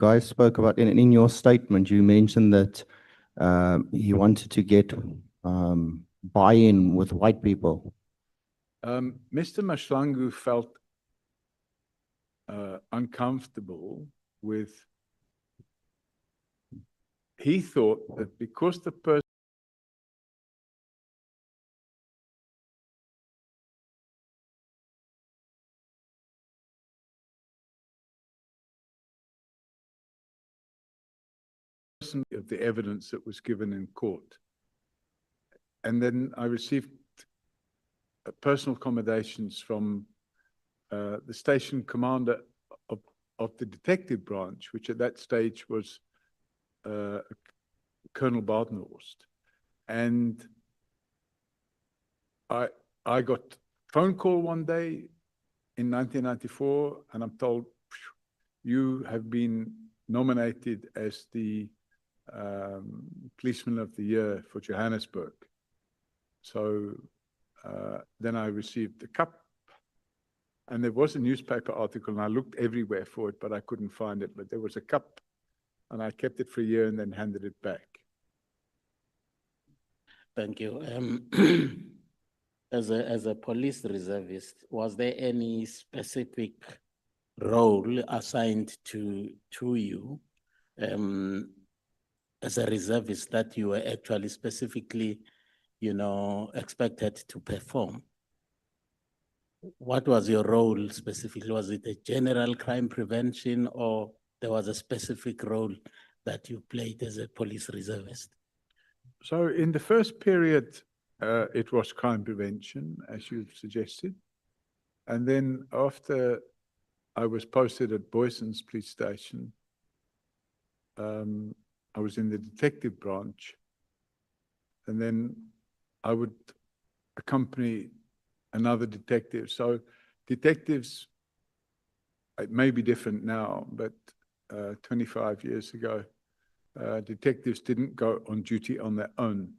guys spoke about, in your statement, you mentioned that you wanted to get buy-in with white people. Mr. Mashlangu felt uncomfortable with, he thought that because the person of the evidence that was given in court. And then I received personal accommodations from the station commander of the detective branch, which at that stage was Colonel Badenhorst. And I got a phone call one day in 1994, and I'm told, you have been nominated as the Policeman of the Year for Johannesburg. So then I received the cup, and there was a newspaper article, and I looked everywhere for it, but I couldn't find it. But there was a cup, and I kept it for a year and then handed it back. Thank you. As a police reservist, was there any specific role assigned to you as a reservist that you were actually specifically, expected to perform? What was your role specifically? Was it a general crime prevention, or there was a specific role that you played as a police reservist? So in the first period, it was crime prevention, as you've suggested. And then after I was posted at Boyson's police station, I was in the detective branch, and then I would accompany another detective. So detectives, it may be different now, but 25 years ago, detectives didn't go on duty on their own.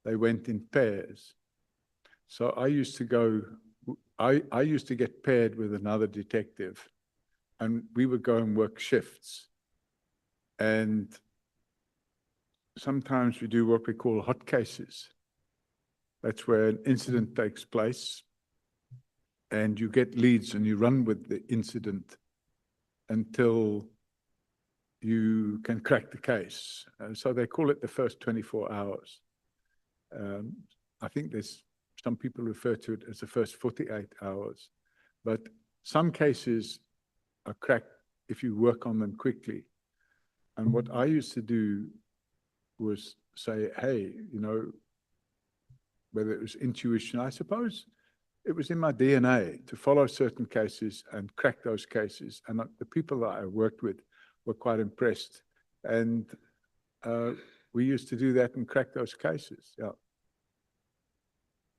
They went in pairs. So I used to go, I used to get paired with another detective, and we would go and work shifts. And sometimes we do what we call hot cases. That's where an incident takes place, and you get leads and you run with the incident until you can crack the case. So they call it the first 24 hours. I think there's some people refer to it as the first 48 hours, but some cases are cracked if you work on them quickly. And what I used to do was say, hey, whether it was intuition, I suppose it was in my DNA to follow certain cases and crack those cases. And the people that I worked with were quite impressed. And we used to do that and crack those cases. Yeah.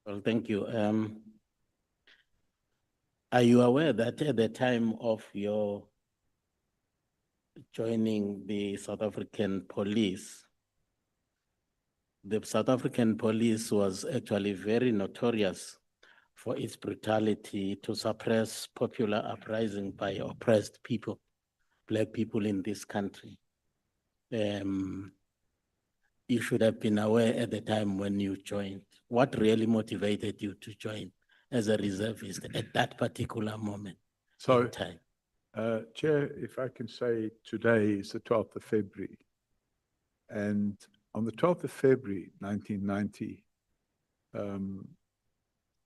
Well, thank you. Are you aware that at the time of your joining the South African police, the South African police was actually very notorious for its brutality to suppress popular uprising by oppressed people, Black people in this country? You should have been aware at the time when you joined. What really motivated you to join as a reservist at that particular moment in time? Chair, if I can say, today is the 12th of February. And on the 12th of February, 1990,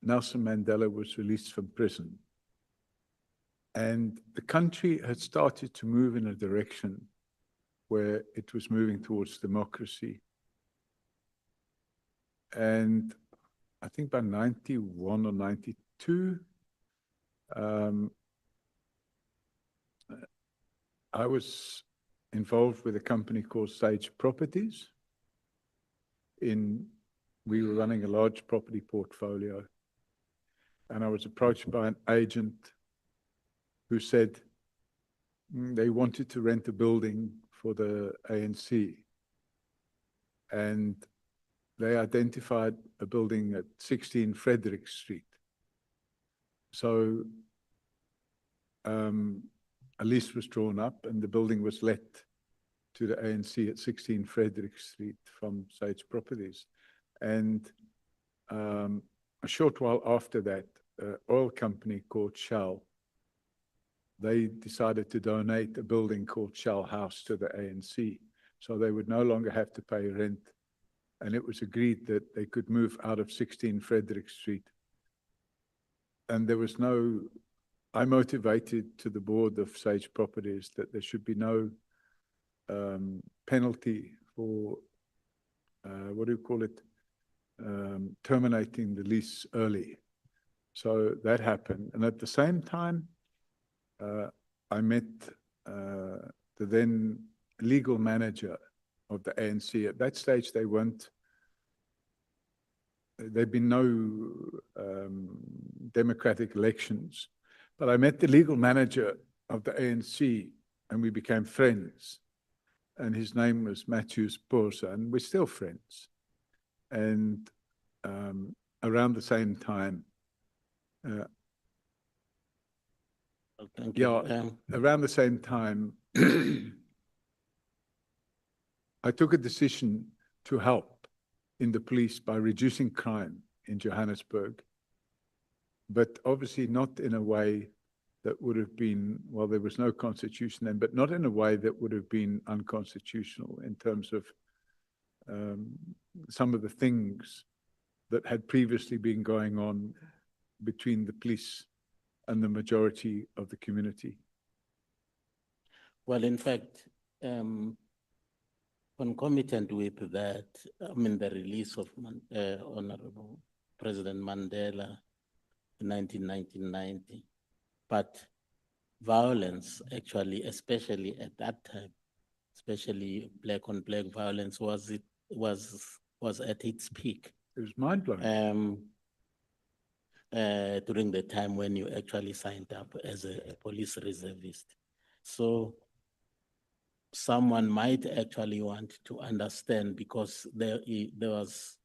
Nelson Mandela was released from prison. And the country had started to move in a direction where it was moving towards democracy. And I think by 91 or 92, I was involved with a company called Sage Properties. We were running a large property portfolio, and I was approached by an agent who said they wanted to rent a building for the ANC, and they identified a building at 16 Frederick Street. So a lease was drawn up and the building was let to the ANC at 16 Frederick Street from Sage Properties. And a short while after that, an oil company called Shell, they decided to donate a building called Shell House to the ANC. So they would no longer have to pay rent. And it was agreed that they could move out of 16 Frederick Street. And there was no, I motivated to the board of Sage Properties that there should be no penalty for, what do you call it, terminating the lease early. So that happened. And at the same time, I met the then legal manager of the ANC. At that stage, there'd been no democratic elections. But I met the legal manager of the ANC and we became friends. And his name was Matthews Porsa, and we're still friends. And around the same time, Thank you. around the same time, I took a decision to help in the police by reducing crime in Johannesburg, but obviously not in a way that would have been, well, there was no constitution then, but not in a way that would have been unconstitutional in terms of some of the things that had previously been going on between the police and the majority of the community. Well, in fact, concomitant with that, I mean, the release of Honorable President Mandela in 1990, but violence actually, especially at that time, especially black on black violence was at its peak. It was mind-blowing. During the time when you actually signed up as a police reservist. So someone might actually want to understand, because there was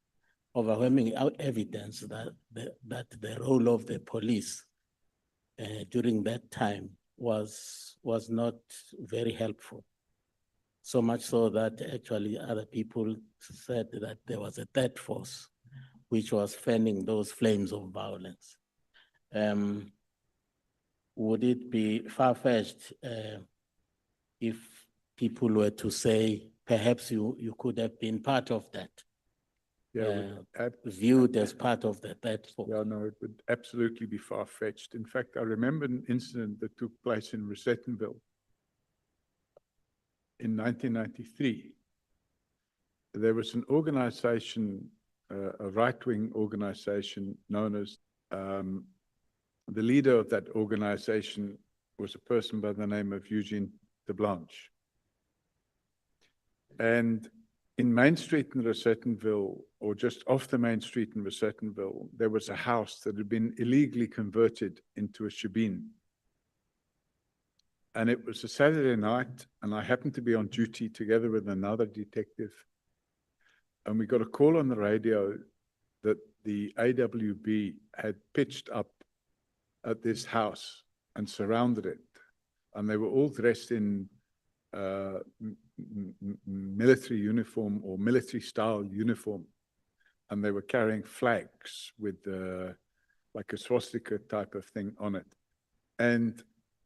overwhelming evidence that the role of the police during that time was not very helpful. So much so that actually other people said that there was a third force which was fanning those flames of violence. Would it be far-fetched if people were to say, perhaps you could have been part of that, viewed as part of the third force? Yeah, no, it would absolutely be far-fetched. In fact, I remember an incident that took place in Rosettenville in 1993. There was an organization, a right-wing organization known as, the leader of that organization was a person by the name of Eugene de Blanche. And in Main Street in Rosettenville, or just off the Main Street in Rosettenville, there was a house that had been illegally converted into a shebeen. And it was a Saturday night, and I happened to be on duty together with another detective. And we got a call on the radio that the AWB had pitched up at this house and surrounded it. And they were all dressed in military uniform or military style uniform. And they were carrying flags with like a swastika type of thing on it. And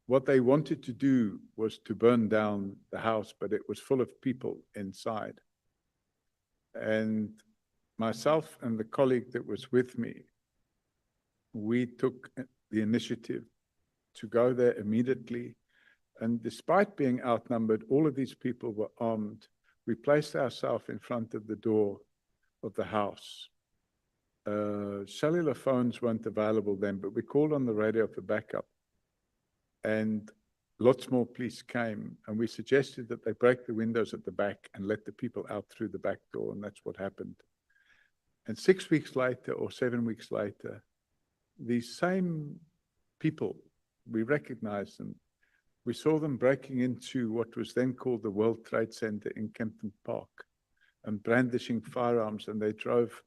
what they wanted to do was to burn down the house, but it was full of people inside. And myself and the colleague that was with me, we took the initiative to go there immediately. And despite being outnumbered, all of these people were armed. We placed ourselves in front of the door of the house. Cellular phones weren't available then, but we called on the radio for backup. And lots more police came, and we suggested that they break the windows at the back and let the people out through the back door, and that's what happened. And 6 weeks later, or 7 weeks later, these same people, we recognized them. We saw them breaking into what was then called the World Trade Center in Kempton Park and brandishing firearms, and they drove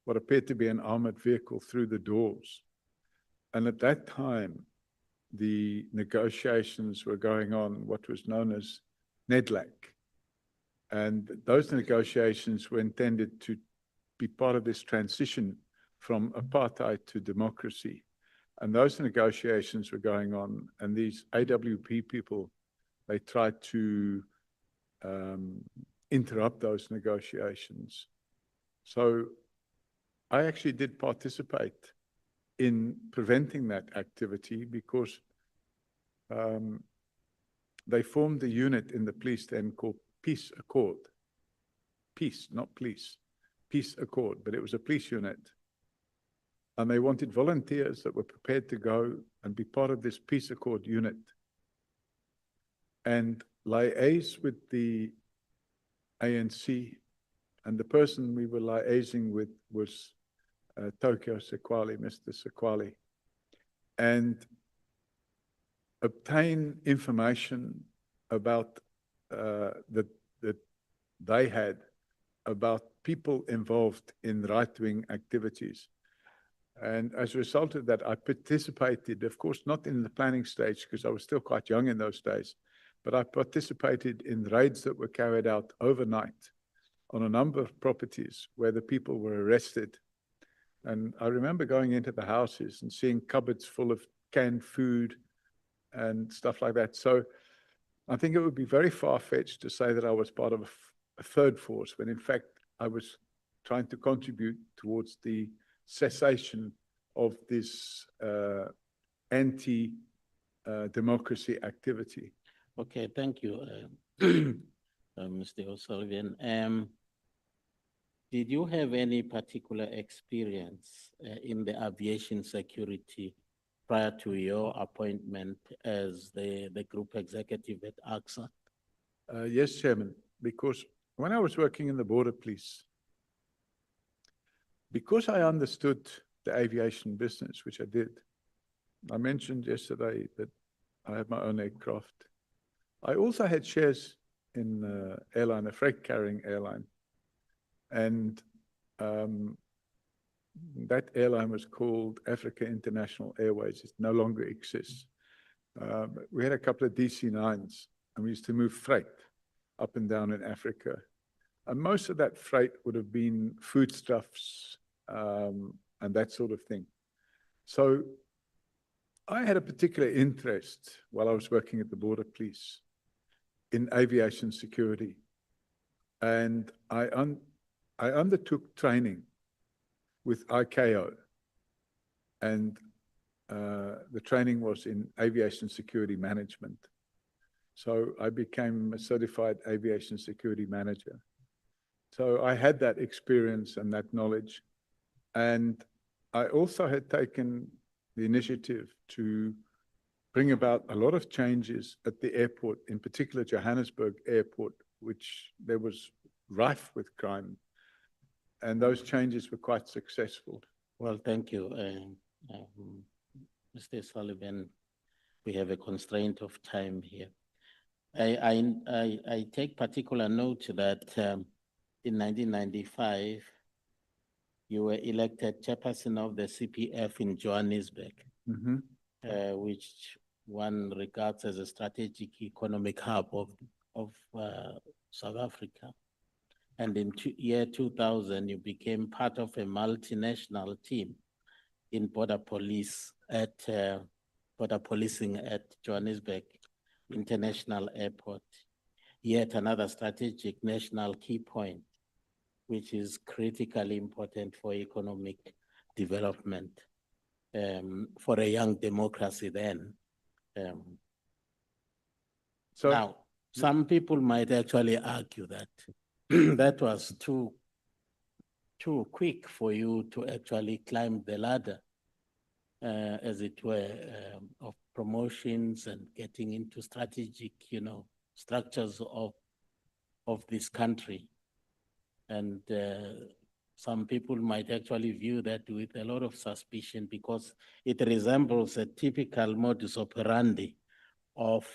what appeared to be an armored vehicle through the doors. And at that time, the negotiations were going on, what was known as NEDLAC. And those negotiations were intended to be part of this transition from apartheid to democracy. And those negotiations were going on, and these AWP people, they tried to interrupt those negotiations. So I actually did participate in preventing that activity because they formed a unit in the police then called Peace Accord. Peace, not police. Peace Accord, but it was a police unit. And they wanted volunteers that were prepared to go and be part of this Peace Accord unit and liaise with the ANC. And the person we were liaising with was Tokyo Sequali, Mr. Sequali, and obtain information about that they had about people involved in right-wing activities. And as a result of that, I participated, of course, not in the planning stage because I was still quite young in those days, but I participated in raids that were carried out overnight on a number of properties where the people were arrested. And I remember going into the houses and seeing cupboards full of canned food and stuff like that. So I think it would be very far-fetched to say that I was part of a third force, when in fact I was trying to contribute towards the cessation of this anti-democracy activity. Okay, thank you, Mr. O'Sullivan. Did you have any particular experience in the aviation security prior to your appointment as the group executive at AXA? Yes, Chairman, because when I was working in the border police, because I understood the aviation business, which I did, I mentioned yesterday that I have my own aircraft. I also had shares in an airline, a freight carrying airline. And that airline was called Africa International Airways. It no longer exists. We had a couple of DC-9s, and we used to move freight up and down in Africa. And most of that freight would have been foodstuffs and that sort of thing. So I had a particular interest while I was working at the border police in aviation security. And I undertook training with ICAO, and the training was in aviation security management. So I became a certified aviation security manager. So I had that experience and that knowledge. And I also had taken the initiative to bring about a lot of changes at the airport, in particular Johannesburg Airport, which there was rife with crime. And those changes were quite successful. Well, thank you, Mr. Sullivan. We have a constraint of time here. I take particular note that in 1995, you were elected chairperson of the CPF in Johannesburg, which one regards as a strategic economic hub of South Africa. And in year 2000, you became part of a multinational team in border policing at Johannesburg International Airport. Yet another strategic national key point, which is critically important for economic development for a young democracy then. So now, some people might actually argue that that was too quick for you to actually climb the ladder, as it were, of promotions and getting into strategic, structures of this country. And some people might actually view that with a lot of suspicion because it resembles a typical modus operandi of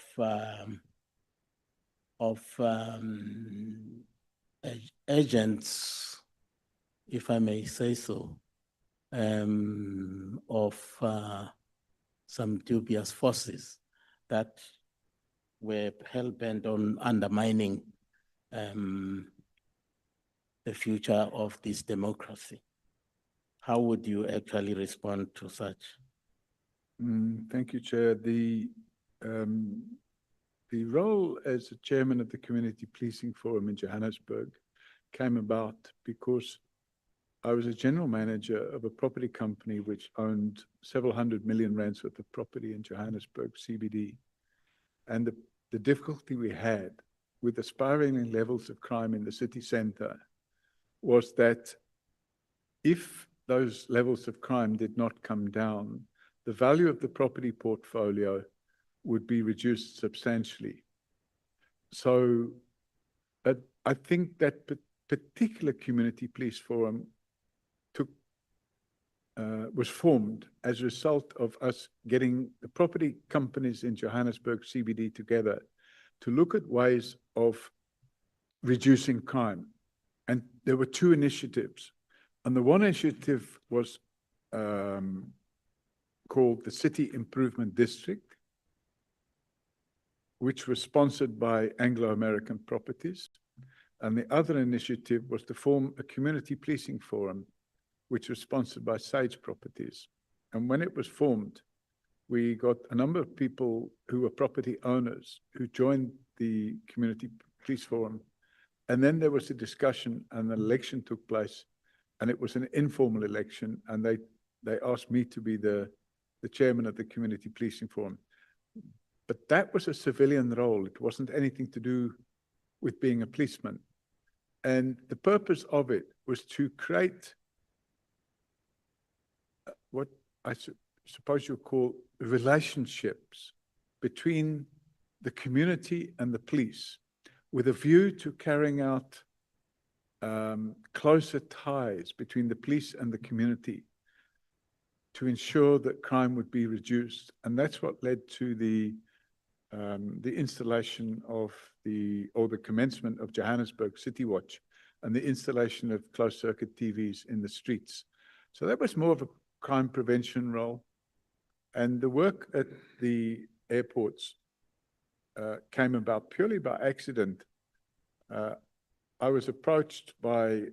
agents, if I may say so, of some dubious forces that were hell-bent on undermining the future of this democracy. How would you actually respond to such? Thank you, Chair. The role as the chairman of the Community Policing Forum in Johannesburg came about because I was a general manager of a property company which owned several hundred million rands worth of property in Johannesburg, CBD. And the difficulty we had with the spiraling levels of crime in the city center was that if those levels of crime did not come down, the value of the property portfolio would be reduced substantially. So I think that particular community police forum was formed as a result of us getting the property companies in Johannesburg CBD together to look at ways of reducing crime. And there were two initiatives. And the one initiative was called the City Improvement District, which was sponsored by Anglo-American Properties. And the other initiative was to form a community policing forum, which was sponsored by Sage Properties. And when it was formed, we got a number of people who were property owners who joined the community police forum. And then there was a discussion and an election took place, and it was an informal election. And they asked me to be the chairman of the community policing forum. But that was a civilian role. It wasn't anything to do with being a policeman. And the purpose of it was to create what I suppose you call relationships between the community and the police, with a view to carrying out closer ties between the police and the community to ensure that crime would be reduced. And that's what led to the installation of the commencement of Johannesburg City Watch and the installation of closed circuit TVs in the streets. So that was more of a crime prevention role. And the work at the airports came about purely by accident. I was approached by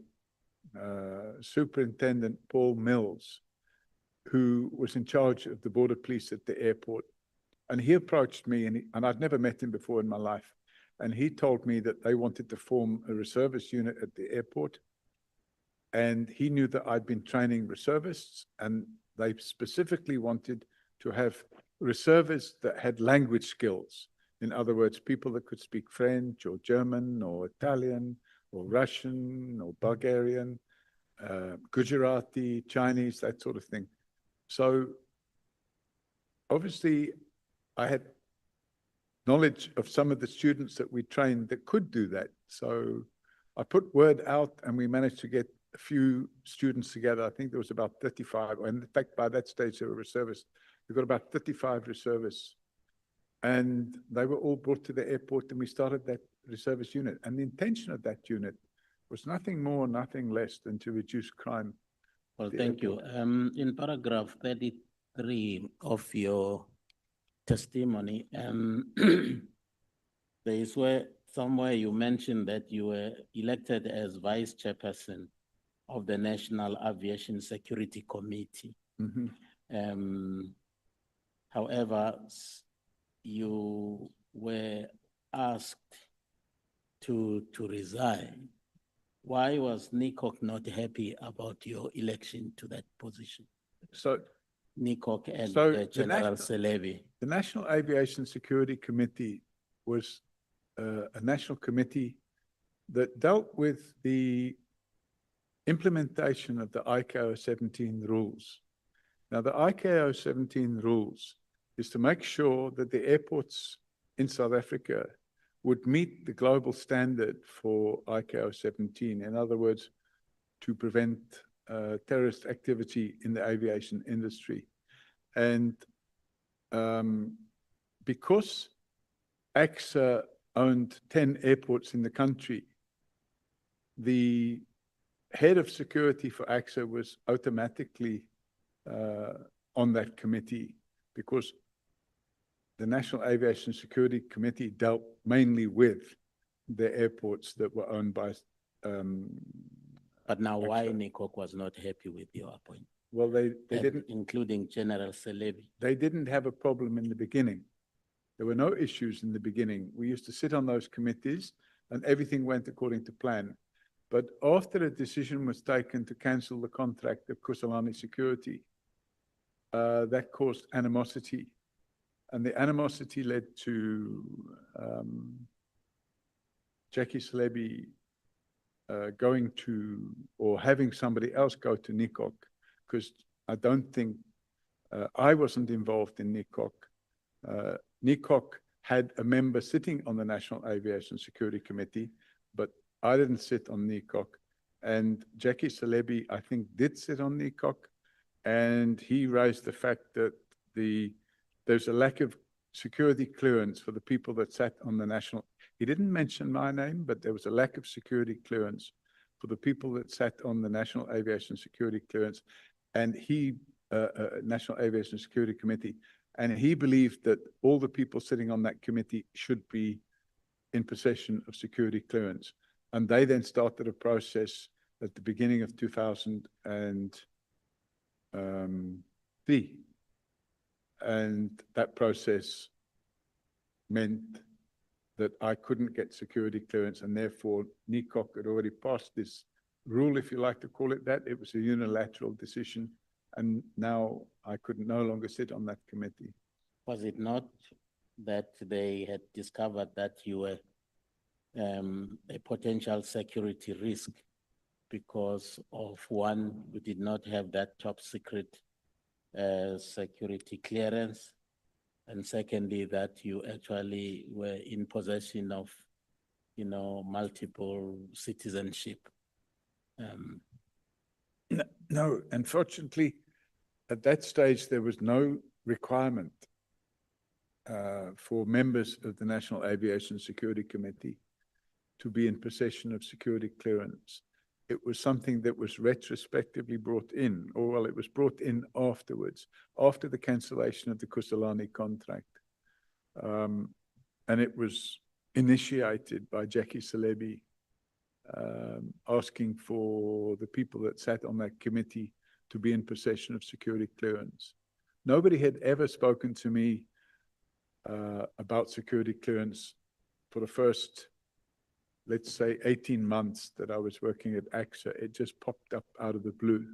Superintendent Paul Mills, who was in charge of the border police at the airport. And he approached me, and I'd never met him before in my life. And he told me that they wanted to form a reservist unit at the airport. And he knew that I'd been training reservists, and they specifically wanted to have reservists that had language skills. In other words, people that could speak French or German or Italian or Russian or Bulgarian, Gujarati, Chinese, that sort of thing. So obviously, I had knowledge of some of the students that we trained that could do that. So I put word out, and we managed to get a few students together. I think there was about 35, and in fact, by that stage, they were reservists. We got about 35 reservists, and they were all brought to the airport, and we started that reservist unit. And the intention of that unit was nothing more, nothing less than to reduce crime. Well, thank you. In paragraph 33 of your testimony, there is somewhere you mentioned that you were elected as vice chairperson of the National Aviation Security Committee. Mm-hmm. However, you were asked to resign. Why was Nikok not happy about your election to that position? So Nikok and The General Selebi. The National Aviation Security Committee was a national committee that dealt with the implementation of the ICAO 17 rules. Now, the ICAO 17 rules is to make sure that the airports in South Africa would meet the global standard for ICAO 17. In other words, to prevent terrorist activity in the aviation industry. And because AXA owned 10 airports in the country, the head of security for AXA was automatically on that committee. because the National Aviation Security Committee dealt mainly with the airports that were owned by. But now why Actually- NICOC was not happy with your appointment? Well, they didn't. Including General Celebi. They didn't have a problem in the beginning. There were no issues in the beginning. We used to sit on those committees and everything went according to plan. But after a decision was taken to cancel the contract of Kusalani Security, that caused animosity. And the animosity led to Jackie Celebi going to, or having somebody else go to NICOC, because I don't think, I wasn't involved in NICOC. NICOC had a member sitting on the National Aviation Security Committee, but I didn't sit on NICOC. And Jackie Celebi, I think, did sit on NICOC, and he raised the fact that there's a lack of security clearance for the people that sat on the national. He didn't mention my name, but there was a lack of security clearance for the people that sat on the National Aviation Security Clearance, and National Aviation Security Committee. And he believed that all the people sitting on that committee should be in possession of security clearance. And they then started a process at the beginning of 2003. And that process meant that I couldn't get security clearance, and therefore NICOC had already passed this rule, if you like to call it that. It was a unilateral decision, and now I could no longer sit on that committee. Was it not that they had discovered that you were a potential security risk because of one, you did not have that top secret security clearance, and secondly, that you actually were in possession of, multiple citizenship? No, unfortunately, at that stage, there was no requirement for members of the National Aviation Security Committee to be in possession of security clearance. It was something that was retrospectively brought in, or well, it was brought in afterwards, after the cancellation of the Kusalani contract. And it was initiated by Jackie Celebi, asking for the people that sat on that committee to be in possession of security clearance. Nobody had ever spoken to me about security clearance for the first, let's say, 18 months that I was working at AXA. It just popped up out of the blue.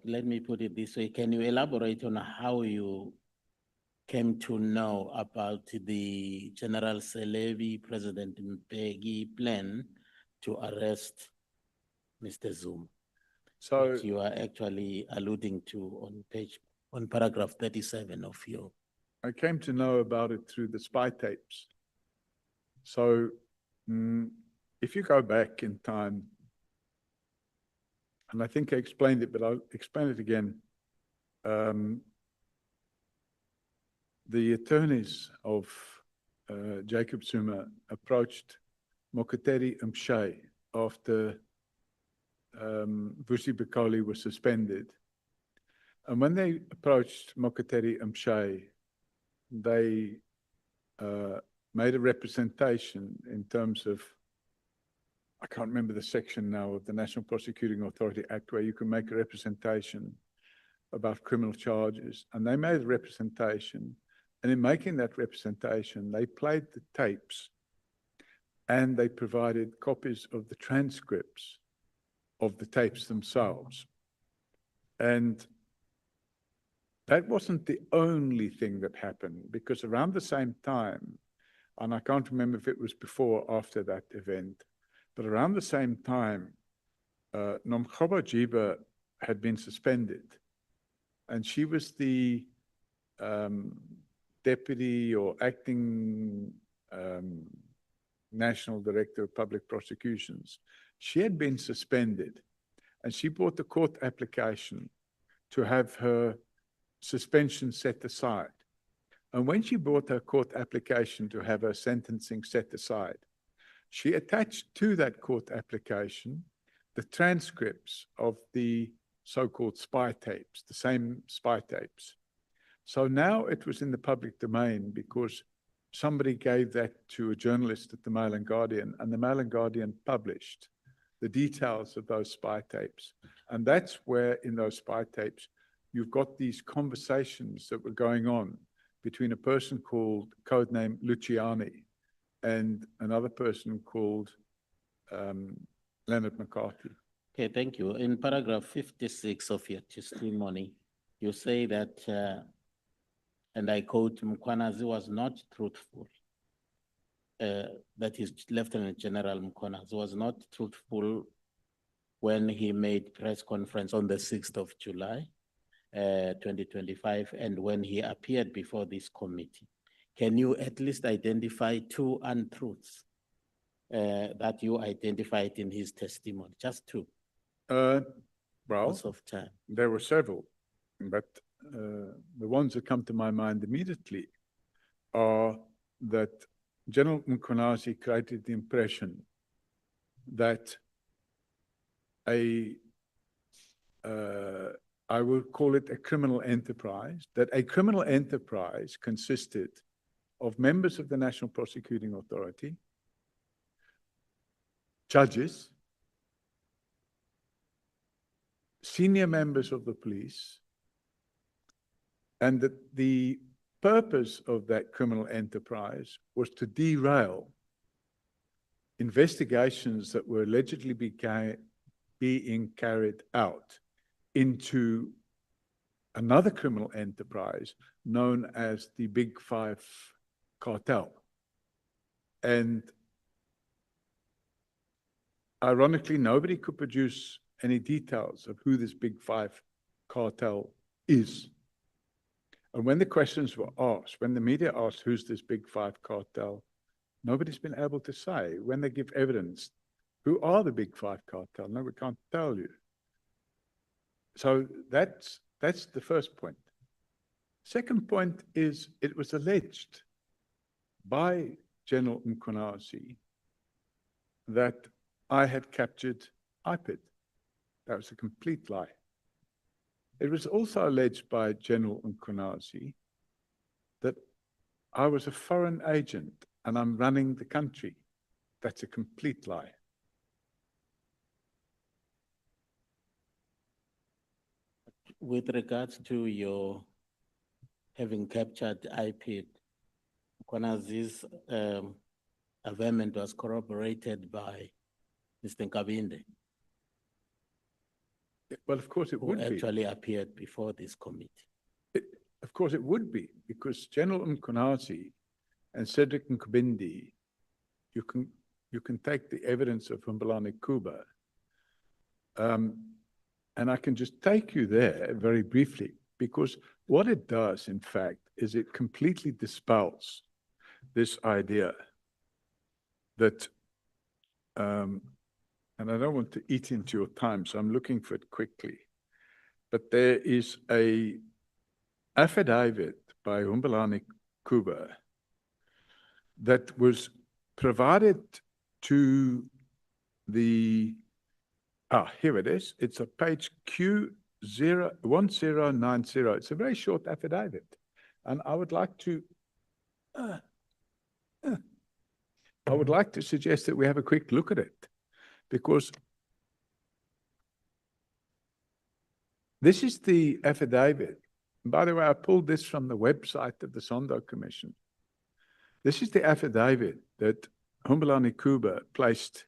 Let me put it this way. Can you elaborate on how you came to know about the General Celebi, President Mbeki plan to arrest Mr. Zuma? So Which you are actually alluding to on paragraph 37 of your. I came to know about it through the spy tapes. So if you go back in time, and I think I explained it, but I'll explain it again. The attorneys of Jacob Zuma approached Mokoteri Mshay after Vusi Bikoli was suspended. And when they approached Mokoteri Mshay, they made a representation in terms of, I can't remember the section now of the National Prosecuting Authority Act, where you can make a representation about criminal charges. And they made a representation. And in making that representation, they played the tapes and they provided copies of the transcripts of the tapes themselves. And that wasn't the only thing that happened, because around the same time, and I can't remember if it was before or after that event, but around the same time, Nomkhoba Jiba had been suspended. And she was the deputy or acting National Director of Public Prosecutions. She had been suspended, and she brought a court application to have her suspension set aside. And when she brought her court application to have her sentencing set aside, she attached to that court application the transcripts of the so-called spy tapes, the same spy tapes. So now it was in the public domain because somebody gave that to a journalist at the Mail and Guardian, and the Mail and Guardian published the details of those spy tapes. And that's where, in those spy tapes, you've got these conversations that were going on between a person called, codename Luciani, and another person called Leonard McCarthy. Okay, thank you. In paragraph 56 of your testimony, you say that, and I quote, Mkhwanazi was not truthful. That is Lieutenant General Mkhwanazi was not truthful when he made press conference on the 6th of July, 2025, and when he appeared before this committee. Can you at least identify two untruths that you identified in his testimony? Just two. Well, Lots of time. there were several, but the ones that come to my mind immediately are that General Mkhwanazi created the impression that I would call it a criminal enterprise, that a criminal enterprise consisted of members of the National Prosecuting Authority, judges, senior members of the police, and that the purpose of that criminal enterprise was to derail investigations that were allegedly being carried out into another criminal enterprise known as the Big Five cartel. And ironically, nobody could produce any details of who this Big Five cartel is. And when the questions were asked, when the media asked who's this Big Five cartel, nobody's been able to say. When they give evidence, who are the Big Five cartel? No, we can't tell you. So that's the first point. Second point is it was alleged by General Mkhwanazi that I had captured IPID. That was a complete lie. It was also alleged by General Mkhwanazi that I was a foreign agent and I'm running the country. That's a complete lie. With regards to your having captured IPID, Mkhwanazi's averment was corroborated by Mr. Nkabinde, Well, of course it who would be. actually appeared before this committee. Of course it would be, because General Mkhwanazi and Cedric Nkabinde, you can take the evidence of Humbalani Kuba, and I can just take you there very briefly, because what it does, in fact, is it completely dispels this idea that, and I don't want to eat into your time, so I'm looking for it quickly, but there is a affidavit by Humbalani Kuba that was provided to the, here it is. It's a page Q1090. It's a very short affidavit. And I would like to suggest that we have a quick look at it, because this is the affidavit. And by the way, I pulled this from the website of the Sondo Commission. This is the affidavit that Humbalani Kuba placed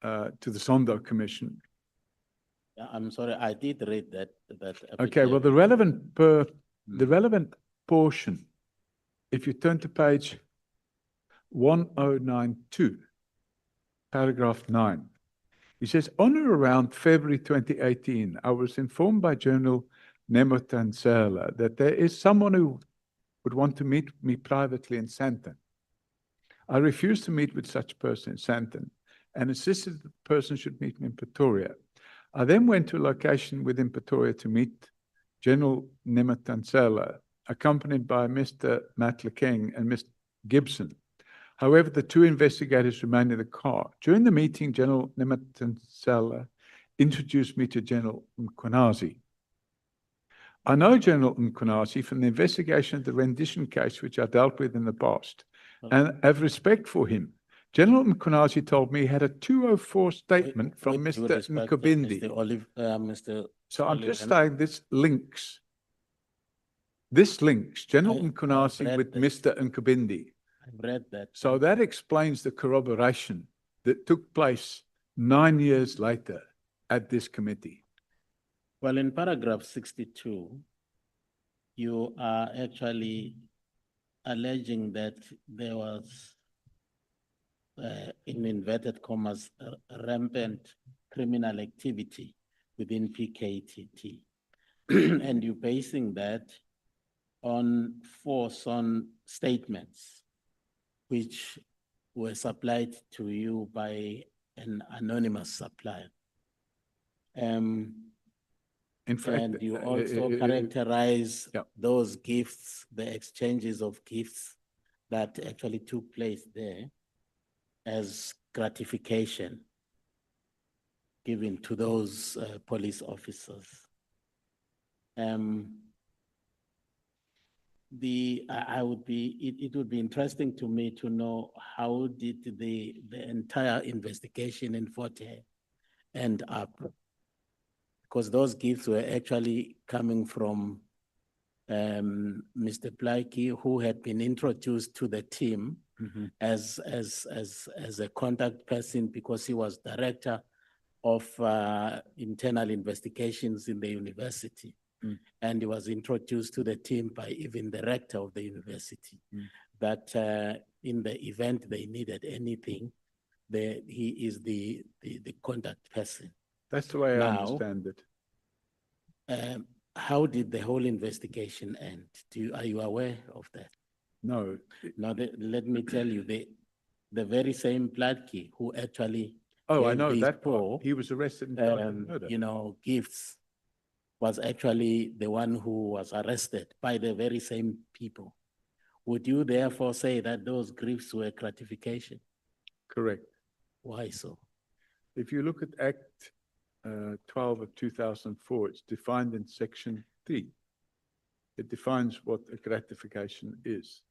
to the Sondo Commission. Yeah, I'm sorry, I did read that. Okay, well, the relevant portion, if you turn to page 1092, paragraph 9, he says, on or around February 2018, I was informed by General Nemotansela that there is someone who would want to meet me privately in Sandton. I refused to meet with such person in Sandton and insisted that the person should meet me in Pretoria. I then went to a location within Pretoria to meet General Nemotansela, accompanied by Mr. Matt Lekeng and Mr. Gibson. However, the two investigators remained in the car. During the meeting, General Mkhwanazi introduced me to General Mkhwanazi. I know General Mkhwanazi from the investigation of the rendition case, which I dealt with in the past, and have respect for him. General Mkhwanazi told me he had a 204 statement from With due Mr. respect to Nkobindi. Mr. So I'm just Sullivan, saying this links General I've Mkhwanazi read with that. Mr. Nkobindi. I've read that. So that explains the corroboration that took place 9 years later at this committee. Well, in paragraph 62, you are actually alleging that there was, in inverted commas, rampant criminal activity within PKTT. And you're basing that on 4 sworn statements, which were supplied to you by an anonymous supplier. In fact, And you also characterize yeah. those gifts, the exchanges of gifts that actually took place there as gratification given to those police officers. It would be interesting to me to know how did the entire investigation in Fort Hare end up? Because those gifts were actually coming from Mr. Blakey, who had been introduced to the team as a contact person because he was director of internal investigations in the university. And he was introduced to the team by even the rector of the university, that in the event they needed anything, he is the contact person. That's the way I Now, understand it. How did the whole investigation end? Are you aware of that? No. Now, let me tell you, the very same Platke who actually Oh, I gave know these that part. 4, He was arrested and charged with murder. gifts, was actually the one who was arrested by the very same people. Would you therefore say that those gifts were gratification? Correct. Why so? If you look at Act 12 of 2004, it's defined in Section 3. It defines what a gratification is.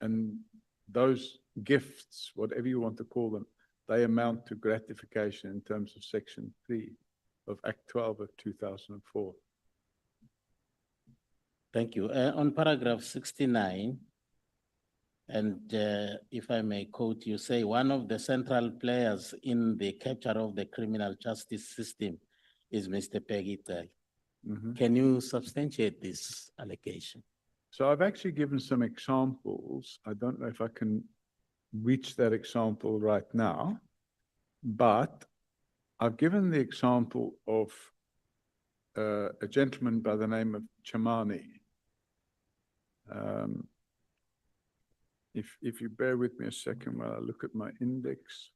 And those gifts, whatever you want to call them, they amount to gratification in terms of Section 3 of Act 12 of 2004. Thank you. On paragraph 69, and if I may quote, you say, one of the central players in the capture of the criminal justice system is Mr. Peggy Tel. Can you substantiate this allegation? So I've actually given some examples. I don't know if I can reach that example right now, but I've given the example of a gentleman by the name of Chamani. If you bear with me a second while I look at my index.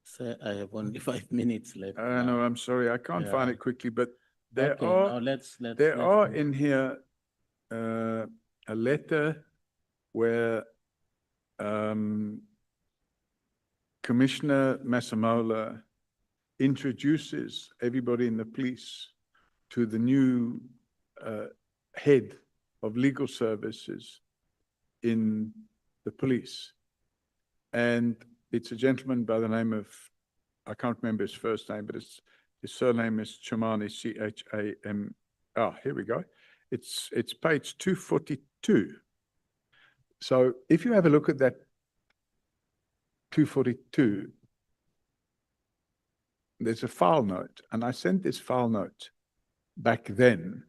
Sir, I have only 5 minutes left. No, I'm sorry, I can't find it quickly, but there Okay, are now let's in here a letter where Commissioner Masemola introduces everybody in the police to the new head of legal services in the police. And it's a gentleman by the name of, I can't remember his first name, but his surname is Chamani, C-H-A-M. Here we go. It's page 242. So if you have a look at that 242, there's a file note, and I sent this file note back then.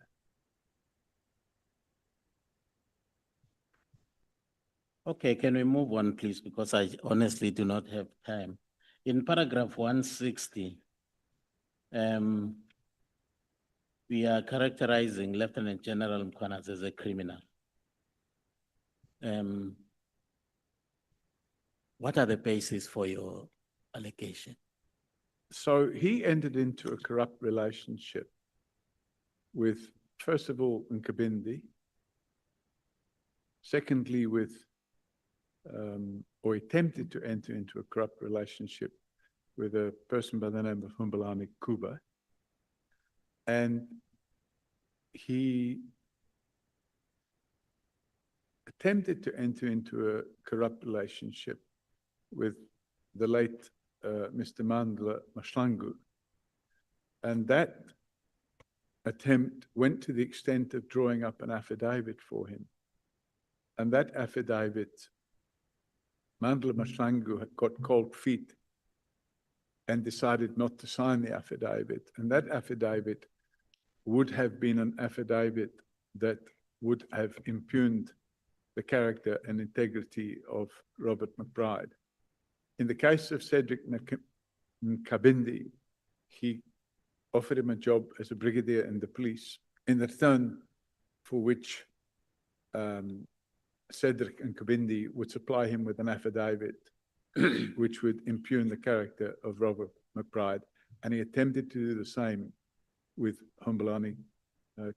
Okay, can we move on, please? Because I honestly do not have time. In paragraph 160, we are characterizing Lieutenant General Mkhwanazi as a criminal. What are the bases for your allegation? So he entered into a corrupt relationship with first of all, Nkabindi. Secondly, or attempted to enter into a corrupt relationship with a person by the name of Humbalani Kuba. And he attempted to enter into a corrupt relationship with the late Mr. Mandla Mashlangu. And that attempt went to the extent of drawing up an affidavit for him. And that affidavit, Mandla Mashlangu had got cold feet and decided not to sign the affidavit. And that affidavit would have been an affidavit that would have impugned the character and integrity of Robert McBride. In the case of Cedric Nkabindi, he offered him a job as a brigadier in the police, in return for which Cedric Nkabindi would supply him with an affidavit which would impugn the character of Robert McBride. And he attempted to do the same with Humbalani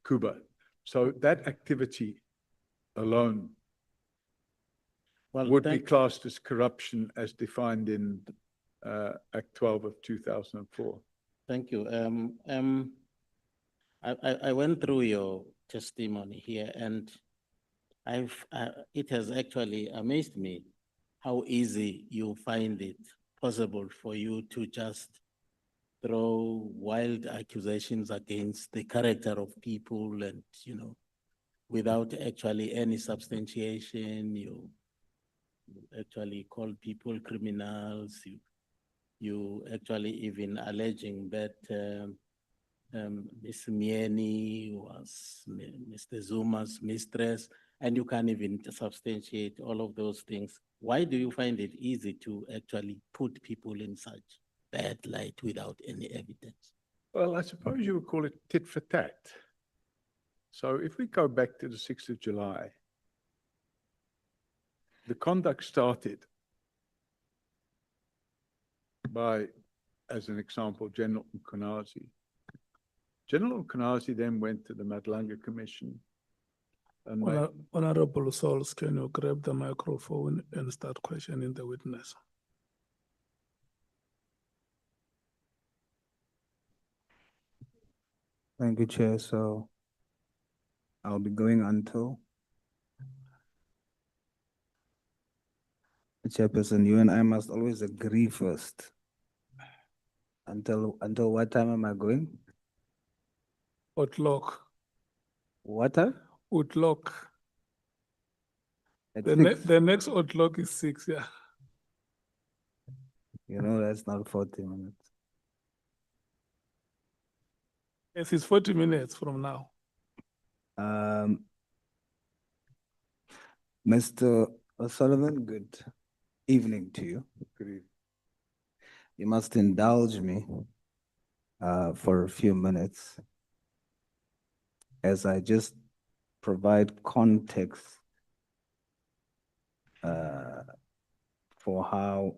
Kuba. So that activity alone would be classed as corruption as defined in Act 12 of 2004. Thank you. I went through your testimony here, and it has actually amazed me how easy you find it possible for you to just throw wild accusations against the character of people, and without actually any substantiation. You actually call people criminals. You actually even alleging that Ms. Mieni was Mr. Zuma's mistress, and you can't even substantiate all of those things. Why do you find it easy to actually put people in such bad light without any evidence? Well, I suppose you would call it tit for tat. So if we go back to the 6th of July, the conduct started by, as an example, General Mkhwanazi. General Mkhwanazi then went to the Madlanga Commission. And Honorable Souls, can you grab the microphone and start questioning the witness? Thank you, Chair. So I'll be going until the Chairperson, you and I must always agree first. Until what time am I going? Outlook. What time? Outlook. At The 6? the next outlook is 6, yeah. You know, that's not 40 minutes. Yes, it's 40 minutes from now. Mr. O'Sullivan, good evening to you. Good evening. You must indulge me for a few minutes as I just provide context for how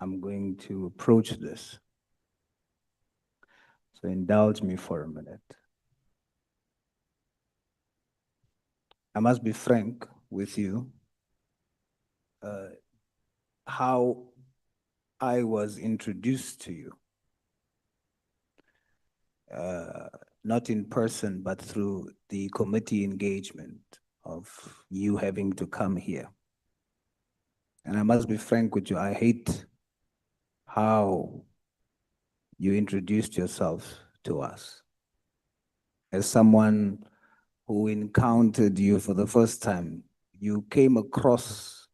I'm going to approach this. So indulge me for a minute. I must be frank with you. How I was introduced to you, not in person, but through the committee engagement of you having to come here. And I must be frank with you, I hate how you introduced yourself to us. As someone who encountered you for the first time, you came across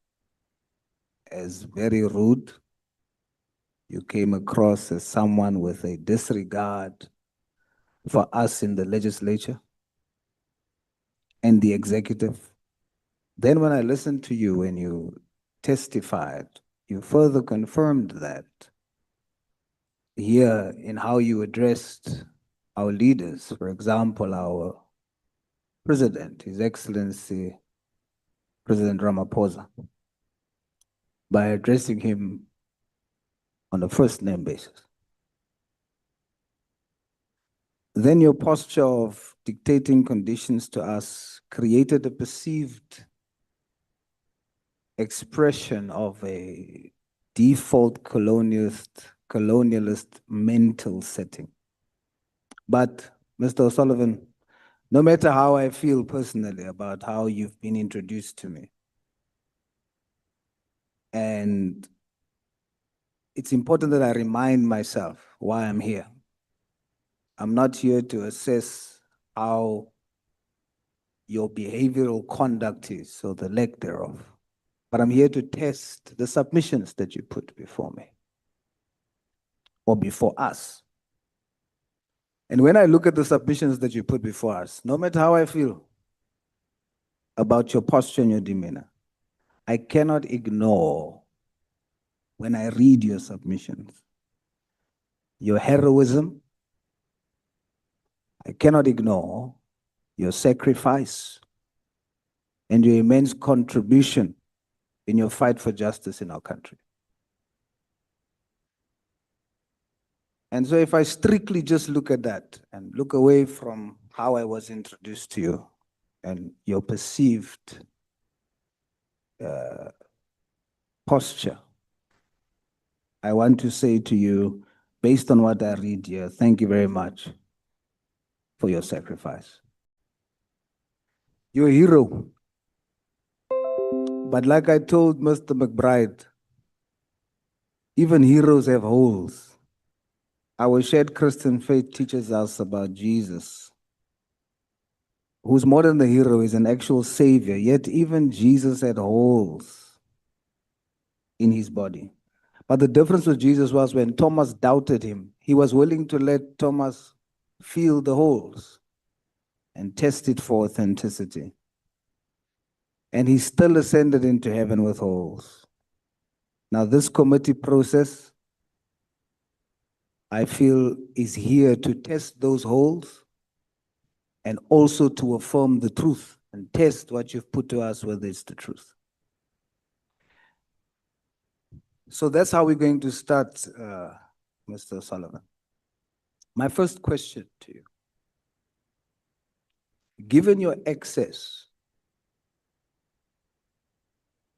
as very rude. You came across as someone with a disregard for us in the legislature and the executive. Then when I listened to you when you testified, you further confirmed that here in how you addressed our leaders, for example, our President, His Excellency, President Ramaphosa, by addressing him on a first name basis. then your posture of dictating conditions to us created a perceived expression of a default colonialist mental setting. But, Mr. O'Sullivan, no matter how I feel personally about how you've been introduced to me, and it's important that I remind myself why I'm here. I'm not here to assess how your behavioral conduct is or the lack thereof, but I'm here to test the submissions that you put before me or before us. And when I look at the submissions that you put before us, no matter how I feel about your posture and your demeanor, I cannot ignore, when I read your submissions, your heroism. I cannot ignore your sacrifice and your immense contribution in your fight for justice in our country. And so if I strictly just look at that and look away from how I was introduced to you and your perceived posture, I want to say to you, based on what I read here, thank you very much for your sacrifice. You're a hero. But like I told Mr. McBride, even heroes have holes. Our shared Christian faith teaches us about Jesus, who's more than the hero, is an actual savior. Yet even Jesus had holes in his body. But the difference with Jesus was when Thomas doubted him, he was willing to let Thomas feel the holes and test it for authenticity. And he still ascended into heaven with holes. Now, this committee process, I feel, is here to test those holes and also to affirm the truth and test what you've put to us, whether it's the truth. So that's how we're going to start, Mr. Sullivan. My first question to you, given your access,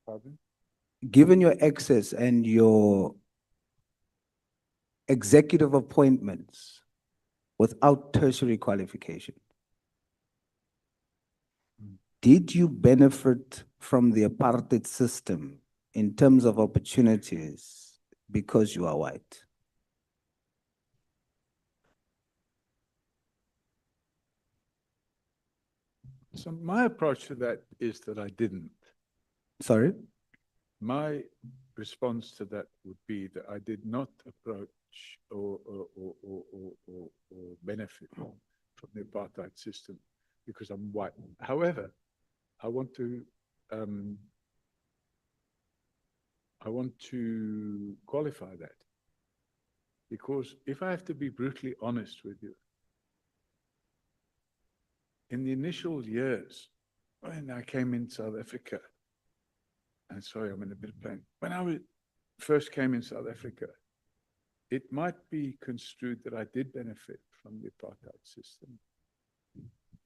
Pardon? given your access and your executive appointments without tertiary qualification, did you benefit from the apartheid system in terms of opportunities because you are white? So my approach to that is that I didn't. Sorry? My response to that would be that I did not approach or benefit from the apartheid system because I'm white. However, I want to qualify that, because if I have to be brutally honest with you, in the initial years when I came in South Africa, and sorry, I'm in a bit of pain. When I first came in South Africa, it might be construed that I did benefit from the apartheid system,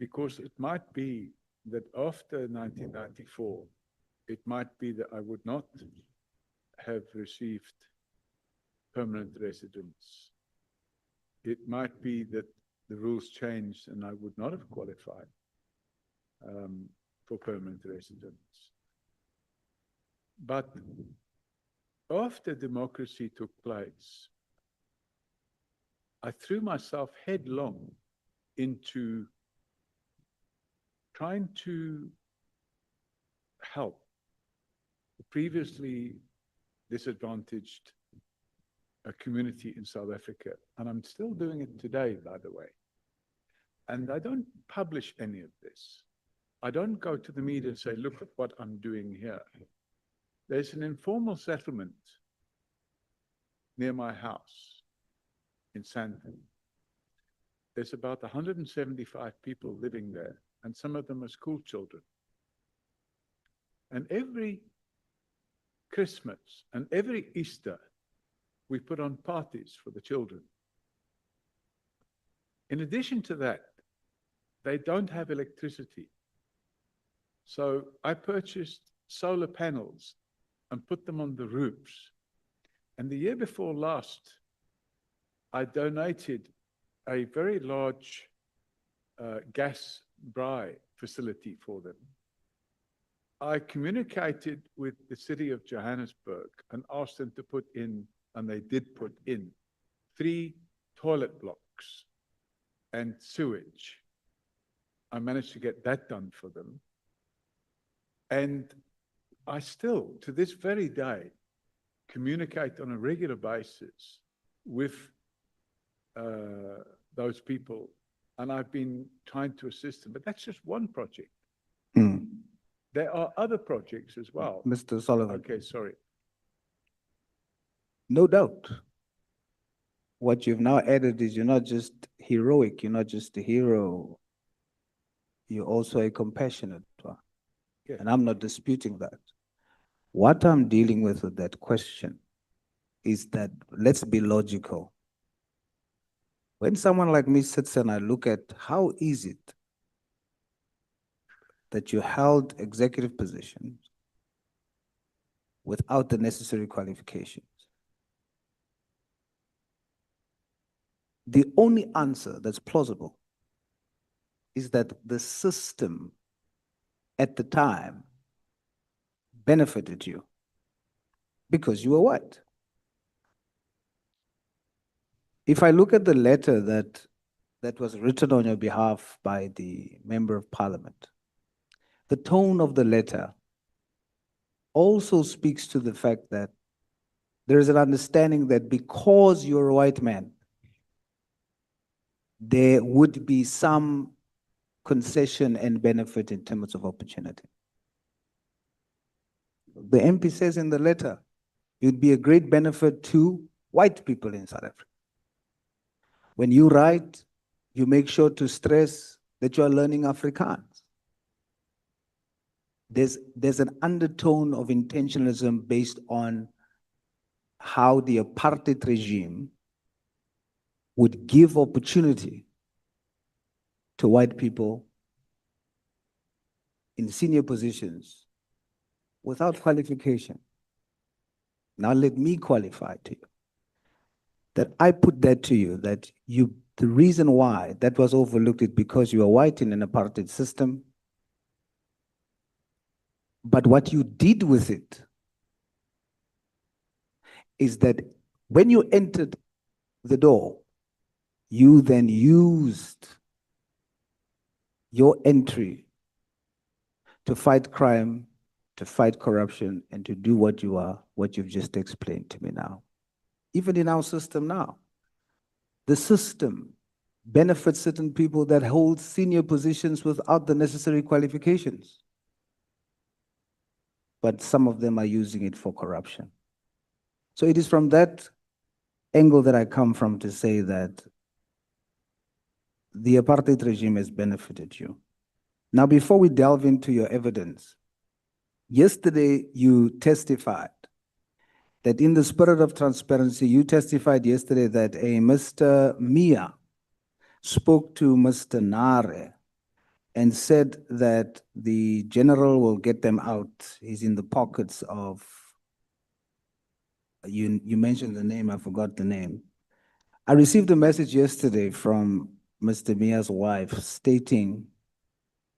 because it might be that after 1994, it might be that I would not have received permanent residence. It might be that the rules changed and I would not have qualified for permanent residence. But after democracy took place, I threw myself headlong into trying to help the previously disadvantaged community in South Africa. And I'm still doing it today, by the way. And I don't publish any of this. I don't go to the media and say, look at what I'm doing here. There's an informal settlement near my house in Sandton. There's about 175 people living there, and some of them are school children. And every Christmas and every Easter, we put on parties for the children. In addition to that, they don't have electricity. So I purchased solar panels and put them on the roofs. And the year before last, I donated a very large gas braai facility for them. I communicated with the city of Johannesburg and asked them to put in, and they did put in, 3 toilet blocks and sewage. I managed to get that done for them. And I still, to this very day, communicate on a regular basis with those people. And I've been trying to assist them, but that's just one project. There are other projects as well. Mr. Sullivan, Okay, sorry. no doubt. What you've now added is you're not just heroic, you're not just a hero, you're also a compassionate one. Yeah. And I'm not disputing that. What I'm dealing with that question is that let's be logical. When someone like me sits and I look at how is it that you held executive positions without the necessary qualifications? The only answer that's plausible is that the system at the time benefited you because you were white. If I look at the letter that was written on your behalf by the Member of Parliament, the tone of the letter also speaks to the fact that there is an understanding that because you're a white man, there would be some concession and benefit in terms of opportunity. The MP says in the letter, it would be a great benefit to white people in South Africa. When you write, you make sure to stress that you are learning Afrikaans. There's an undertone of intentionalism based on how the apartheid regime would give opportunity to white people in senior positions without qualification. Now let me qualify to you that I put that to you, that the reason why that was overlooked is because you are white in an apartheid system. But what you did with it is that when you entered the door, you then used your entry to fight crime, to fight corruption, and to do what you've just explained to me now. Even in our system now, the system benefits certain people that hold senior positions without the necessary qualifications. But some of them are using it for corruption. So it is from that angle that I come from to say that the apartheid regime has benefited you. Now, before we delve into your evidence, yesterday you testified that in the spirit of transparency, you testified yesterday that a Mr. Mia spoke to Mr. Nare and said that the general will get them out. He's in the pockets of, you mentioned the name, I forgot the name. I received a message yesterday from Mr. Mia's wife stating,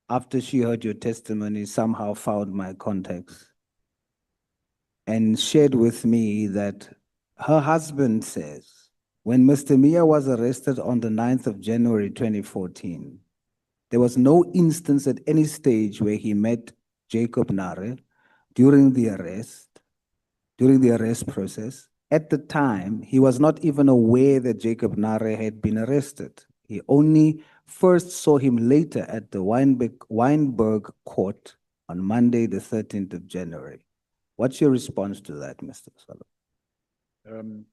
after she heard your testimony, somehow found my contacts and shared with me that her husband says, when Mr. Mia was arrested on the 9th of January 2014, there was no instance at any stage where he met Jacob Nare during the arrest process. At the time, he was not even aware that Jacob Nare had been arrested. He only first saw him later at the Wynberg court on Monday, the 13th of January. What's your response to that, Mr. Sullivan?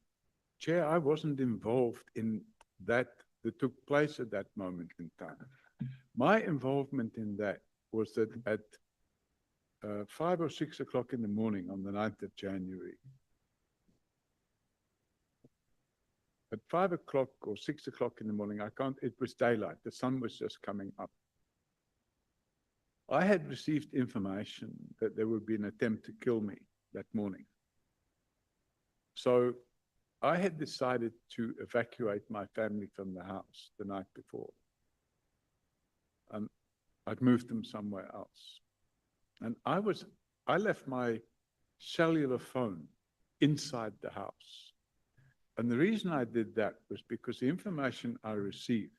Chair, I wasn't involved in that took place at that moment in time. My involvement in that was that at 5 or 6 o'clock in the morning on the 9th of January, At 5 o'clock or 6 o'clock in the morning, it was daylight. The sun was just coming up. I had received information that there would be an attempt to kill me that morning. So I had decided to evacuate my family from the house the night before. I'd moved them somewhere else. And I left my cellular phone inside the house. And the reason I did that was because the information I received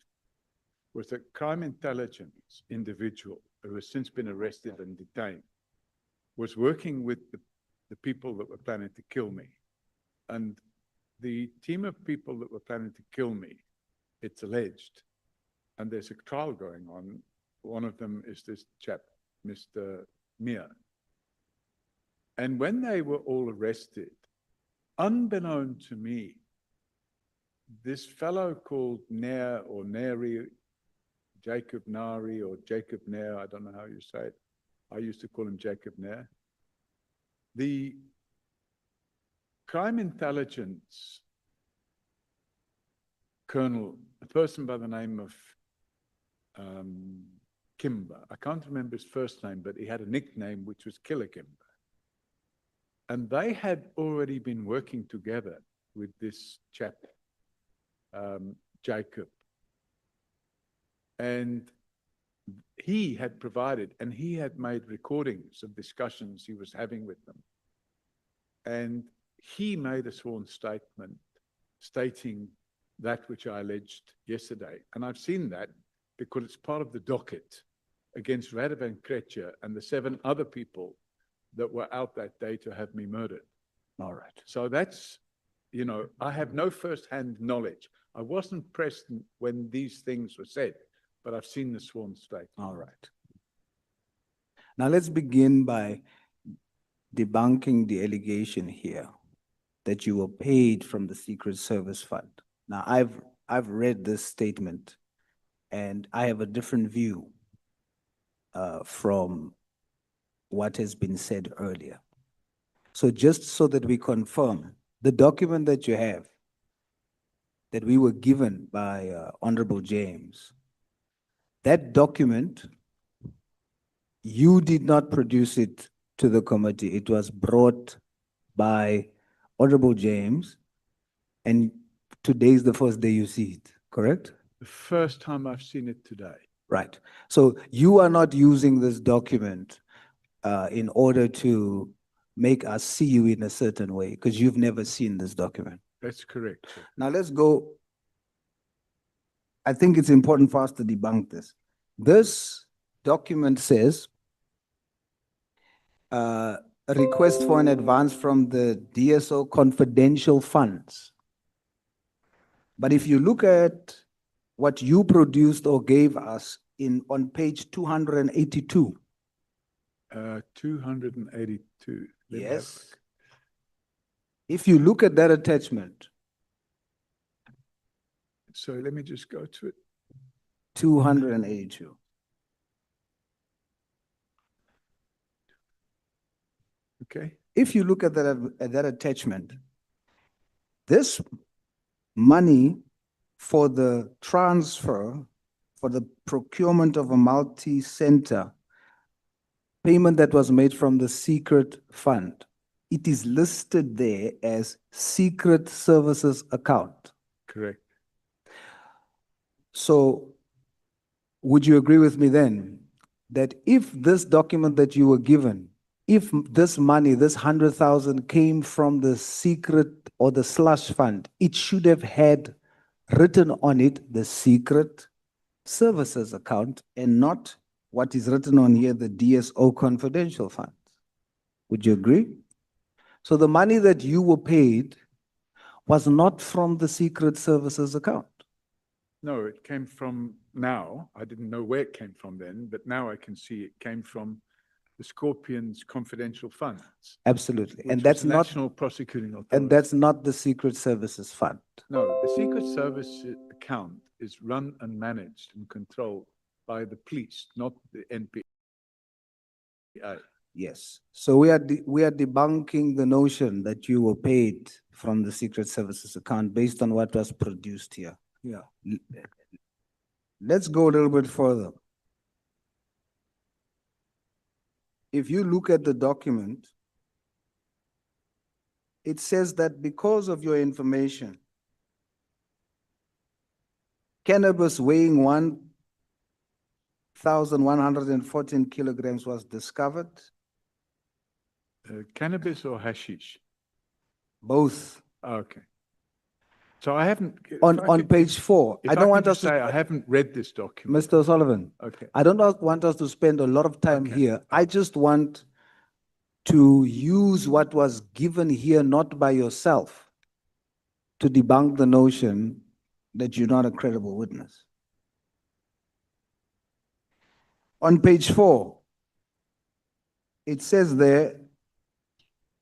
was a crime intelligence individual who has since been arrested and detained, was working with the people that were planning to kill me. And the team of people that were planning to kill me, it's alleged, and there's a trial going on. One of them is this chap, Mr. Mir. And when they were all arrested, unbeknown to me, this fellow called Nair or Neri, Jacob Nari or Jacob Nair, I don't know how you say it. I used to call him Jacob Nair. The crime intelligence colonel, a person by the name of Kimber, I can't remember his first name, but he had a nickname which was Killer Kimber. And they had already been working together with this chap, Jacob. And he had provided, and he had made recordings of discussions he was having with them. And he made a sworn statement stating that which I alleged yesterday. And I've seen that because it's part of the docket against Radovan Krejcir and the 7 other people that were out that day to have me murdered. All right. So that's, you know, I have no first-hand knowledge. I wasn't present when these things were said, but I've seen the sworn statement. All right. Now let's begin by debunking the allegation here that you were paid from the Secret Service Fund. Now I've read this statement and I have a different view from what has been said earlier. So just so that we confirm, the document that you have that we were given by Honorable James, that document, you did not produce it to the committee. It was brought by Honorable James, and today is the first day you see it, correct? The first time I've seen it today. Right. So you are not using this document in order to make us see you in a certain way, because you've never seen this document. That's correct. Sir. Now let's go. I think it's important for us to debunk this. This document says, a request for an advance from the DSO confidential funds. But if you look at what you produced or gave us on page 282. 282. Let me have a Yes. look. If you look at that attachment, So let me just go to it. 282. Okay. If you look at that attachment, this money for the transfer, for the procurement of a multi-center payment that was made from the secret fund, it is listed there as secret services account. Correct. So would you agree with me then that if this document that you were given, if this money, this 100,000 came from the secret or the slush fund, it should have had written on it the secret services account and not what is written on here, the DSO confidential funds? Would you agree? So the money that you were paid was not from the secret services account. No, it came from now. I didn't know where it came from then, but now I can see it came from the Scorpions confidential funds. Absolutely. Which And was that's the not, National Prosecuting Authority. and that's not the secret services fund. No, the Secret Service account is run and managed and controlled by the police, not the NPA. Yes. So we are debunking the notion that you were paid from the Secret Services account based on what was produced here. Yeah. Let's go a little bit further. If you look at the document, it says that because of your information, cannabis weighing 1,114 kilograms was discovered. Cannabis or hashish? Both. Okay. So I haven't. On page 4. I don't want us to say I to, haven't read this document. Mr. O'Sullivan, Okay. I don't want us to spend a lot of time Okay. here. I just want to use what was given here, not by yourself, to debunk the notion that you're not a credible witness. On page 4, it says there,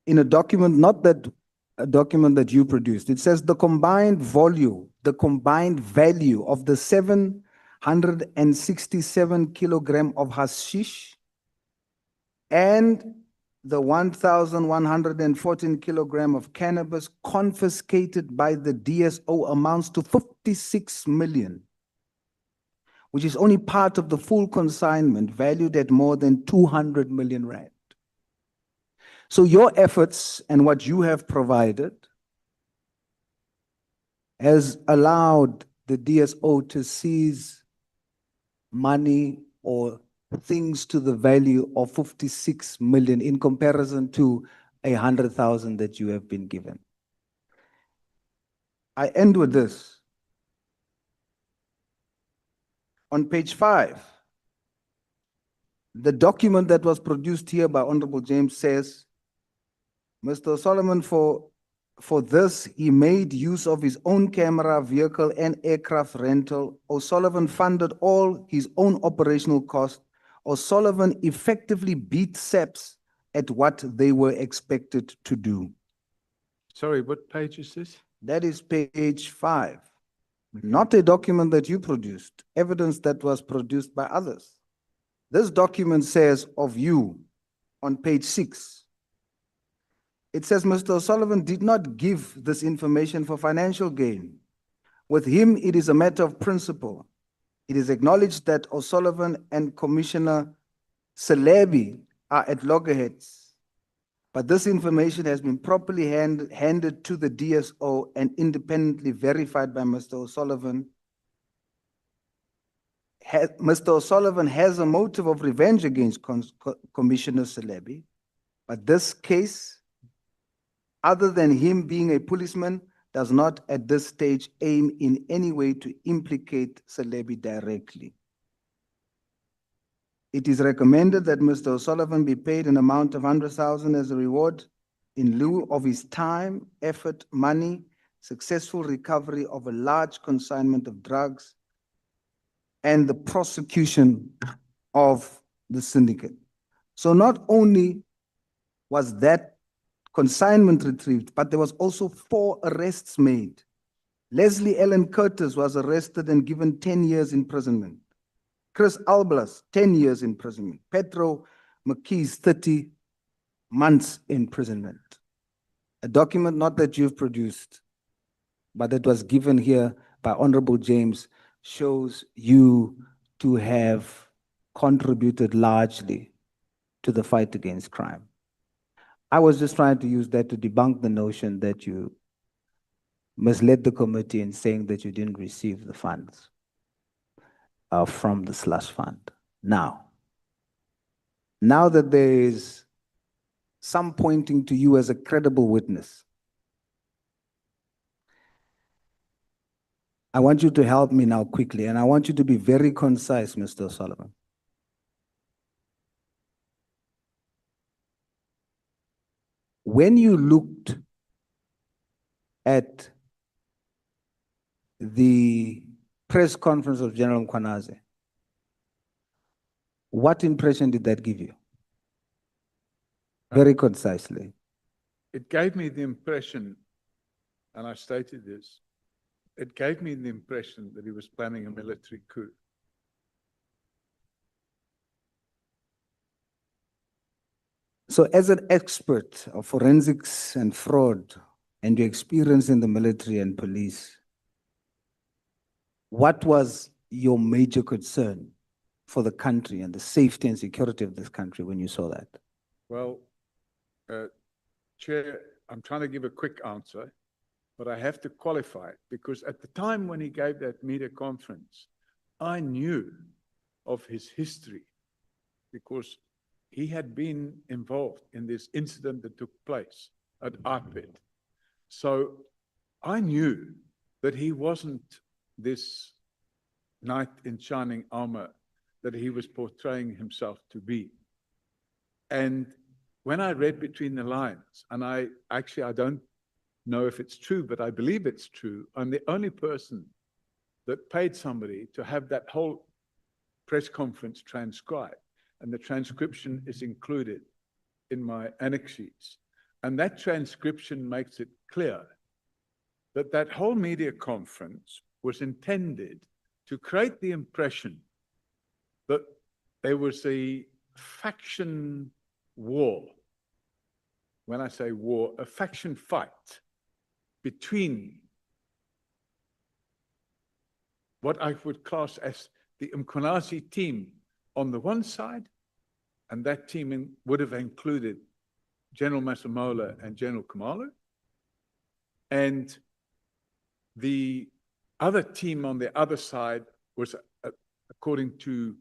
in a document, not that a document that you produced, it says the combined value of the 767 kilogram of hashish and the 1,114 kilogram of cannabis confiscated by the DSO amounts to 56 million, which is only part of the full consignment valued at more than 200 million rand. So your efforts and what you have provided has allowed the DSO to seize money or things to the value of 56 million in comparison to 100,000 that you have been given. I end with this. On page 5, the document that was produced here by Honorable James says, Mr. Solomon, for this, he made use of his own camera, vehicle, and aircraft rental. O'Sullivan funded all his own operational costs. O'Sullivan effectively beat SAPS at what they were expected to do. Sorry, what page is this? That is page 5. Not a document that you produced, evidence that was produced by others. This document says of you on page 6, it says Mr. O'Sullivan did not give this information for financial gain. With him, it is a matter of principle. It is acknowledged that O'Sullivan and Commissioner Celebi are at loggerheads, but this information has been properly handed to the DSO and independently verified by Mr. O'Sullivan. Mr. O'Sullivan has a motive of revenge against Commissioner Celebi, but this case, other than him being a policeman, does not at this stage aim in any way to implicate Celebi directly. It is recommended that Mr. O'Sullivan be paid an amount of 100,000 as a reward in lieu of his time, effort, money, successful recovery of a large consignment of drugs, and the prosecution of the syndicate. So not only was that consignment retrieved, but there was also 4 arrests made. Leslie Ellen Curtis was arrested and given 10 years imprisonment. Chris Alblas, 10 years imprisonment. Petro McKee's 30 months imprisonment. A document not that you've produced, but that was given here by Honorable James, shows you to have contributed largely to the fight against crime. I was just trying to use that to debunk the notion that you misled the committee in saying that you didn't receive the funds from the slush fund. Now that there is some pointing to you as a credible witness, I want you to help me now quickly, and I want you to be very concise, Mr. O'Sullivan. When you looked at the press conference of General Mkhwanazi, what impression did that give you? Very concisely. It gave me the impression, and I stated this, it gave me the impression that he was planning a military coup. So as an expert of forensics and fraud and your experience in the military and police, what was your major concern for the country and the safety and security of this country when you saw that? Well, Chair, I'm trying to give a quick answer, but I have to qualify it because at the time when he gave that media conference, I knew of his history because he had been involved in this incident that took place at IPED. So I knew that he wasn't this knight in shining armor that he was portraying himself to be. And when I read between the lines, and I don't know if it's true, but I believe it's true, I'm the only person that paid somebody to have that whole press conference transcribed. And the transcription is included in my annex sheets. And that transcription makes it clear that that whole media conference was intended to create the impression that there was a faction war. When I say war, a faction fight between what I would class as the Mkhwanazi team on the one side, and that team would have included General Masemola and General Khumalo, and the other team on the other side was, according to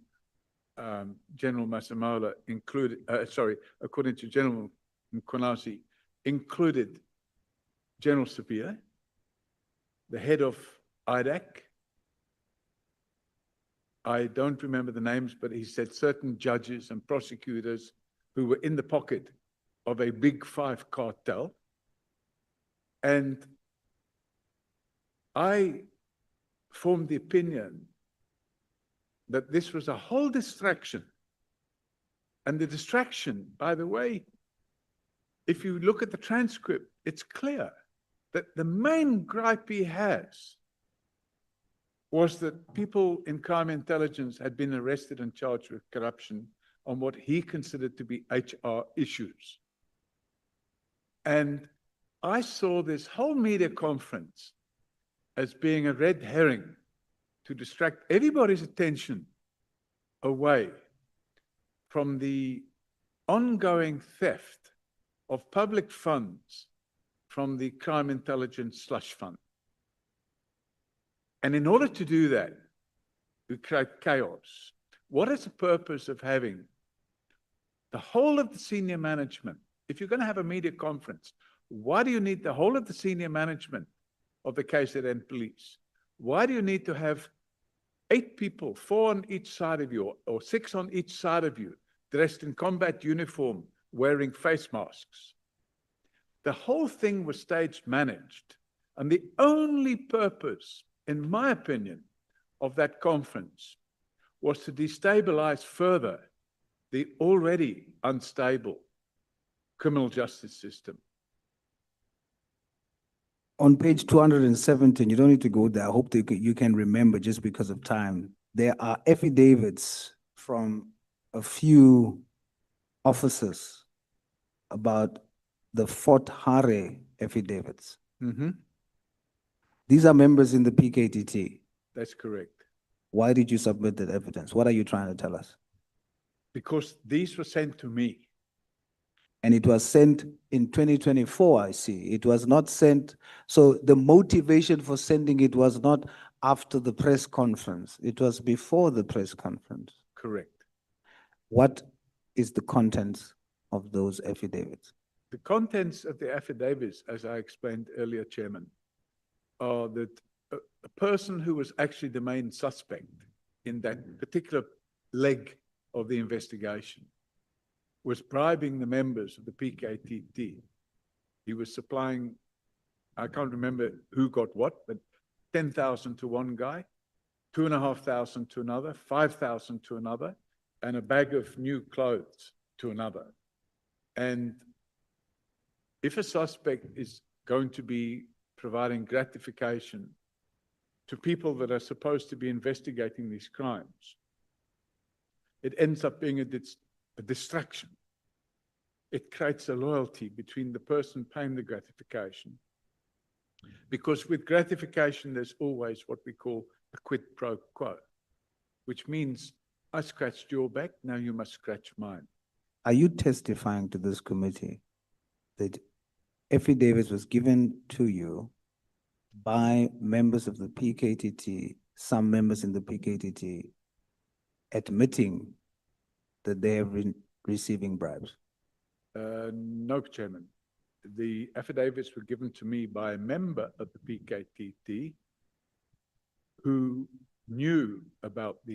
General Masemola, according to General Mkhwanazi, included General Sabia, the head of IDAC. I don't remember the names, but he said certain judges and prosecutors who were in the pocket of a big five cartel. And I formed the opinion that this was a whole distraction. And the distraction, by the way, if you look at the transcript, it's clear that the main gripe he has was that people in crime intelligence had been arrested and charged with corruption on what he considered to be HR issues. And I saw this whole media conference as being a red herring to distract everybody's attention away from the ongoing theft of public funds from the crime intelligence slush fund. And in order to do that, we create chaos. What is the purpose of having the whole of the senior management? If you're going to have a media conference, why do you need the whole of the senior management of the KZN police? Why do you need to have 8 people, 4 on each side of you, or 6 on each side of you, dressed in combat uniform, wearing face masks? The whole thing was stage managed. And the only purpose, in my opinion, of that conference was to destabilize further the already unstable criminal justice system. On page 217, you don't need to go there. I hope that you can remember just because of time. There are affidavits from a few officers about the Fort Hare affidavits. Mm-hmm. These are members in the PKTT. That's correct. Why did you submit that evidence? What are you trying to tell us? Because these were sent to me. And it was sent in 2024, I see. It was not sent. So the motivation for sending it was not after the press conference. It was before the press conference. Correct. What is the contents of those affidavits? The contents of the affidavits, as I explained earlier, Chairman, are that a person who was actually the main suspect in that particular leg of the investigation was bribing the members of the PKTT. He was supplying, I can't remember who got what, but 10,000 to one guy, 2,500 to another, 5,000 to another, and a bag of new clothes to another. And if a suspect is going to be providing gratification to people that are supposed to be investigating these crimes, it ends up being a distraction. it creates a loyalty between the person paying the gratification. Because with gratification, there's always what we call a quid pro quo, which means I scratched your back, now you must scratch mine. Are you testifying to this committee that affidavits was given to you by members of the PKTT, some members in the PKTT, admitting that they have been receiving bribes? No, Chairman. The affidavits were given to me by a member of the PKTT who knew about the